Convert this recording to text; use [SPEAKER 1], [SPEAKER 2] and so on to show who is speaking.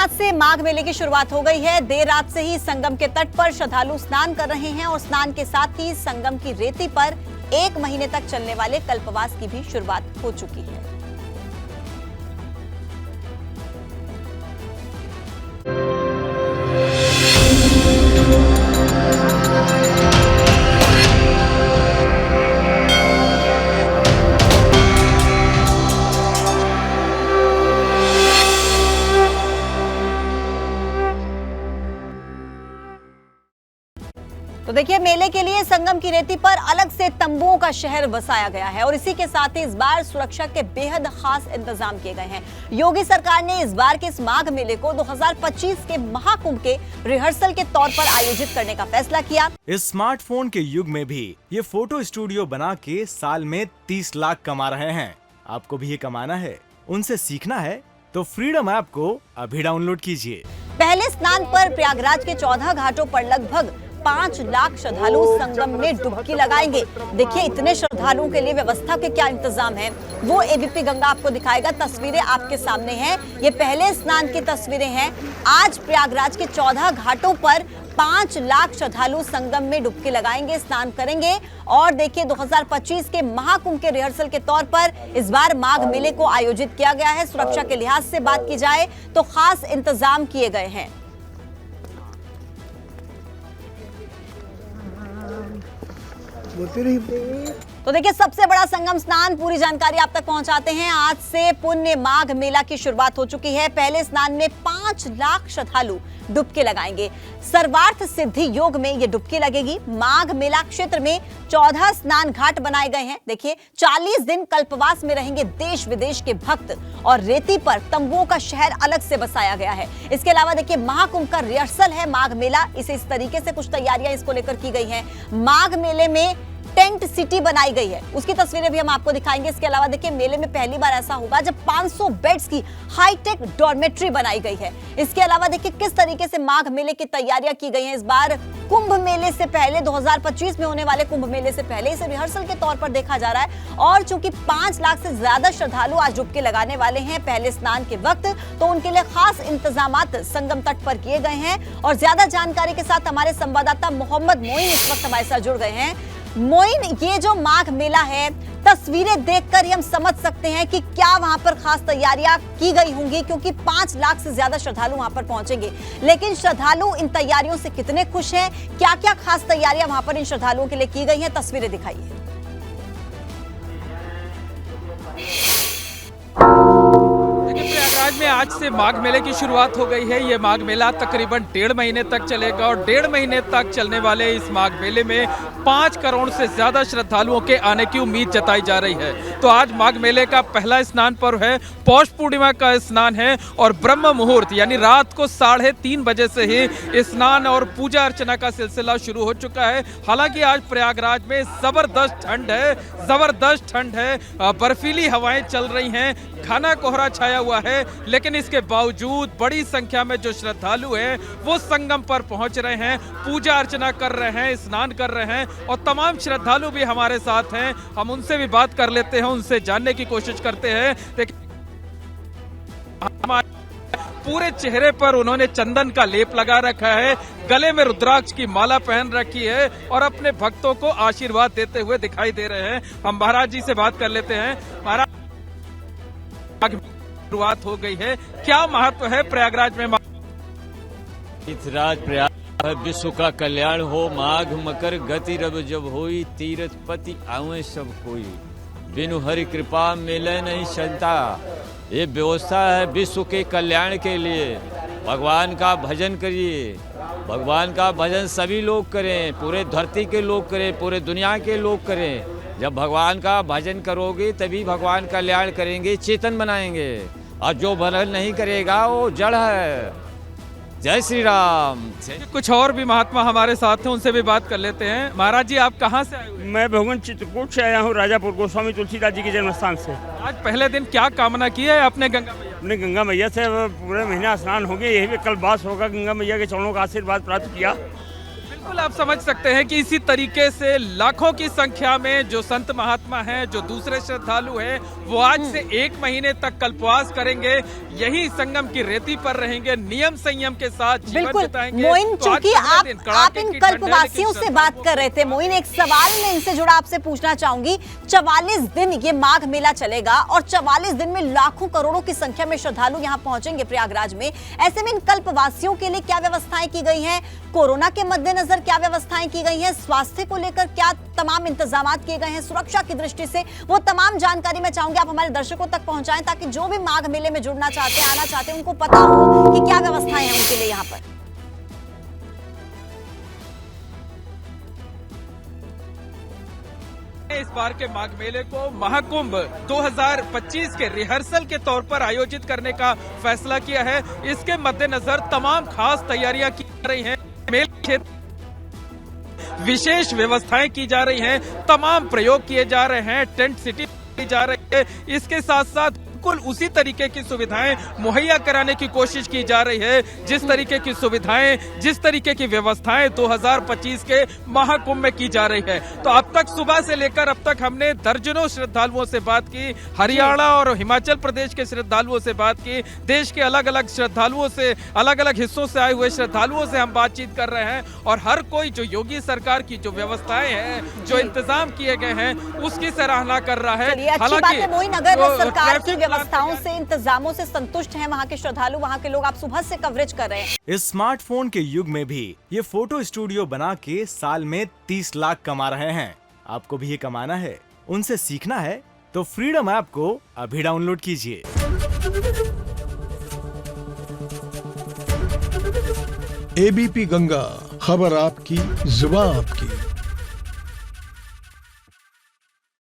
[SPEAKER 1] आज से माघ मेले की शुरुआत हो गई है। देर रात से ही संगम के तट पर श्रद्धालु स्नान कर रहे हैं और स्नान के साथ ही संगम की रेती पर 1 महीने तक चलने वाले कल्पवास की भी शुरुआत हो चुकी है। तो देखिए, मेले के लिए संगम की रेती पर अलग से तंबुओं का शहर बसाया गया है और इसी के साथ ही इस बार सुरक्षा के बेहद खास इंतजाम किए गए हैं। योगी सरकार ने इस बार के इस माघ मेले को 2025 के महाकुंभ के रिहर्सल के तौर पर आयोजित करने का फैसला किया।
[SPEAKER 2] इस स्मार्टफोन के युग में भी ये फोटो स्टूडियो बना के साल में 30 लाख कमा रहे हैं। आपको भी ये कमाना है, उनसे सीखना है तो फ्रीडम ऐप को अभी डाउनलोड कीजिए।
[SPEAKER 1] पहले स्नान पर प्रयागराज के 14 घाटों पर लगभग 5 लाख श्रद्धालु संगम में डुबकी लगाएंगे। देखिए, इतने श्रद्धालुओं के लिए व्यवस्था के क्या इंतजाम है वो एबीपी गंगा आपको दिखाएगा। तस्वीरें आपके सामने हैं, ये पहले स्नान की तस्वीरें हैं। आज प्रयागराज के 14 घाटों पर 5 लाख श्रद्धालु संगम में डुबकी लगाएंगे, स्नान करेंगे। और देखिए, 2025 के महाकुंभ के रिहर्सल के तौर पर इस बार माघ मेले को आयोजित किया गया है। सुरक्षा के लिहाज से बात की जाए तो खास इंतजाम किए गए हैं। तो देखिए, सबसे बड़ा संगम स्नान, पूरी जानकारी आप तक पहुंचाते हैं। आज से पुण्य माघ मेला की शुरुआत हो चुकी है। पहले स्नान में 5 लाख श्रद्धालु डुबकी लगाएंगे। सर्वार्थ सिद्धि योग में ये डुबकी लगेगी। माघ मेला क्षेत्र में 14 स्नान घाट बनाए गए हैं। देखिए, 40 दिन कल्पवास में रहेंगे देश विदेश के भक्त और रेती पर तंबुओं का शहर अलग से बसाया गया है। इसके अलावा देखिए, महाकुंभ का रिहर्सल है माघ मेला, इस तरीके से कुछ तैयारियां इसको लेकर की गई हैं। माघ मेले में टेंट सिटी बनाई गई है, उसकी तस्वीरें भी हम आपको दिखाएंगे। इसके अलावा देखिए, मेले में पहली बार ऐसा होगा जब 500 बेड्स की हाईटेक डॉर्मेट्री बनाई गई है। इसके अलावा देखिए, किस तरीके से माघ मेले की तैयारियां की गई हैं। इस बार कुंभ मेले से पहले, 2025 में होने वाले कुंभ मेले से पहले इसे रिहर्सल के तौर पर देखा जा रहा है। और चूंकि 5 लाख से ज्यादा श्रद्धालु आज डुबकी लगाने वाले हैं पहले स्नान के वक्त, तो उनके लिए खास इंतजामात संगम तट पर किए गए हैं। और ज्यादा जानकारी के साथ हमारे संवाददाता मोहम्मद मोइन इस वक्त हमारे साथ जुड़ गए हैं। मोइन, ये जो माघ मेला है, तस्वीरें देखकर ही हम समझ सकते हैं कि क्या वहां पर खास तैयारियां की गई होंगी, क्योंकि 5 लाख से ज्यादा श्रद्धालु वहां पर पहुंचेंगे। लेकिन श्रद्धालु इन तैयारियों से कितने खुश हैं, क्या क्या खास तैयारियां वहां पर इन श्रद्धालुओं के लिए की गई हैं, तस्वीरें दिखाइए।
[SPEAKER 3] प्रयागराज में आज से माघ मेले की शुरुआत हो गई है। ये माघ मेला तकरीबन 1.5 महीने तक चलेगा और 1.5 महीने तक चलने वाले इस माघ मेले में 5 करोड़ से ज्यादा श्रद्धालुओं के आने की उम्मीद जताई जा रही है। तो आज माघ मेले का पहला स्नान पर्व है, पौष पूर्णिमा का स्नान है और ब्रह्म मुहूर्त यानी रात को 3:30 बजे से ही स्नान और पूजा अर्चना का सिलसिला शुरू हो चुका है। हालांकि आज प्रयागराज में जबरदस्त ठंड है, बर्फीली हवाएं चल रही हैं, घना कोहरा छाया हुआ है। लेकिन इसके बावजूद बड़ी संख्या में जो श्रद्धालु हैं वो संगम पर पहुंच रहे हैं, पूजा अर्चना कर रहे हैं, स्नान कर रहे हैं और तमाम श्रद्धालु भी हमारे साथ हैं। हम उनसे भी बात कर लेते हैं, उनसे जानने की कोशिश करते हैं। पूरे चेहरे पर उन्होंने चंदन का लेप लगा रखा है, गले में रुद्राक्ष की माला पहन रखी है और अपने भक्तों को आशीर्वाद देते हुए दिखाई दे रहे हैं। हम महाराज जी से बात कर लेते हैं। महाराज, शुरुआत हो गई है, क्या महत्व है प्रयागराज में?
[SPEAKER 4] तीर्थराज प्रयाग विश्व का कल्याण हो, माघ मकर गति रब जब होई, तीर्थ पति आवे सब कोई, बिनु हरि कृपा मिले नहीं चलता। ये व्यवस्था है विश्व के कल्याण के लिए। भगवान का भजन करिए, भगवान का भजन सभी लोग करें, पूरे धरती के लोग करें, पूरे दुनिया के लोग करें। जब भगवान का भजन करोगे तभी भगवान कल्याण करेंगे, चेतन बनाएंगे। और जो भजन नहीं करेगा वो जड़ है। जय श्री राम।
[SPEAKER 3] कुछ और भी महात्मा हमारे साथ हैं, उनसे भी बात कर लेते हैं। महाराज जी, आप कहाँ से आए हुए?
[SPEAKER 5] मैं भगवान चित्रकूट से आया हूँ, राजापुर गोस्वामी तुलसीदास जी के जन्म स्थान से।
[SPEAKER 3] आज पहले दिन क्या कामना की है अपने गंगा मैया?
[SPEAKER 5] अपने गंगा मैया से पूरे महीना स्नान हो गया, यही भी कल बास होगा। गंगा मैया के चरणों का आशीर्वाद प्राप्त किया
[SPEAKER 3] बिल्कुल आप समझ सकते हैं कि इसी तरीके से लाखों की संख्या में जो संत महात्मा हैं, जो दूसरे श्रद्धालु हैं, वो आज से 1 महीने तक कल्पवास करेंगे, यही संगम की रेती पर रहेंगे, नियम संयम के साथ जीवन
[SPEAKER 1] बिल्कुल
[SPEAKER 3] बिताएंगे।
[SPEAKER 1] मोइन,
[SPEAKER 3] तो आज
[SPEAKER 1] चूंकि
[SPEAKER 3] पहले दिन
[SPEAKER 1] आप
[SPEAKER 3] कड़ाके
[SPEAKER 1] इन
[SPEAKER 3] की ठंड है,
[SPEAKER 1] कल्पवासियों
[SPEAKER 3] लेकिन
[SPEAKER 1] से बात कर रहे थे मोइन, एक सवाल मैं इनसे जुड़ा आपसे पूछना चाहूंगी। 44 दिन ये माघ मेला चलेगा और 44 दिन में लाखों करोड़ों की संख्या में श्रद्धालु यहाँ पहुंचेंगे प्रयागराज में। ऐसे में इन कल्पवासियों के लिए क्या व्यवस्थाएं की गई हैं, कोरोना के मद्देनजर क्या व्यवस्थाएं की गई हैं, स्वास्थ्य को लेकर क्या तमाम इंतजाम किए गए हैं, सुरक्षा की दृष्टि से, वो तमाम जानकारी मैं चाहूंगी आप हमारे दर्शकों तक पहुंचाएं, ताकि जो भी माघ मेले में जुड़ना चाहते हैं, आना चाहते हैं, उनको पता हो कि क्या व्यवस्थाएं हैं उनके लिए यहाँ पर।
[SPEAKER 3] इस बार के माघ मेले को महाकुंभ 2025 के रिहर्सल के तौर पर आयोजित करने का फैसला किया है। इसके मद्देनजर तमाम खास तैयारियां की जा रही हैं, मेले क्षेत्र विशेष व्यवस्थाएं की जा रही हैं, तमाम प्रयोग किए जा रहे हैं, टेंट सिटी की जा रही है। इसके साथ साथ बिल्कुल उसी तरीके की सुविधाएं मुहैया कराने की कोशिश की जा रही है, जिस तरीके की सुविधाएं, जिस तरीके की व्यवस्थाएं 2025 के महाकुंभ में की जा रही है। तो अब तक सुबह से लेकर अब तक हमने दर्जनों श्रद्धालुओं से बात की, हरियाणा और हिमाचल प्रदेश के श्रद्धालुओं से बात की, देश के अलग अलग श्रद्धालुओं से, अलग अलग हिस्सों से आए हुए श्रद्धालुओं से हम बातचीत कर रहे हैं। और हर कोई जो योगी सरकार की जो व्यवस्थाएं हैं, जो इंतजाम किए गए हैं, उसकी सराहना कर रहा है।
[SPEAKER 1] चलिए, अच्छी बात है मोइन, अगर सरकार की व्यवस्थाओं से, इंतजामों से संतुष्ट हैं वहाँ के श्रद्धालु, वहाँ के लोग, आप सुबह से कवरेज कर रहे हैं।
[SPEAKER 2] इस स्मार्टफोन के युग में भी ये फोटो स्टूडियो बना के साल में 30 लाख कमा रहे हैं। आपको भी ये कमाना है, उनसे सीखना है, तो फ्रीडम ऐप को अभी डाउनलोड कीजिए।
[SPEAKER 6] एबीपी गंगा, खबर आपकी, जुबान आपकी।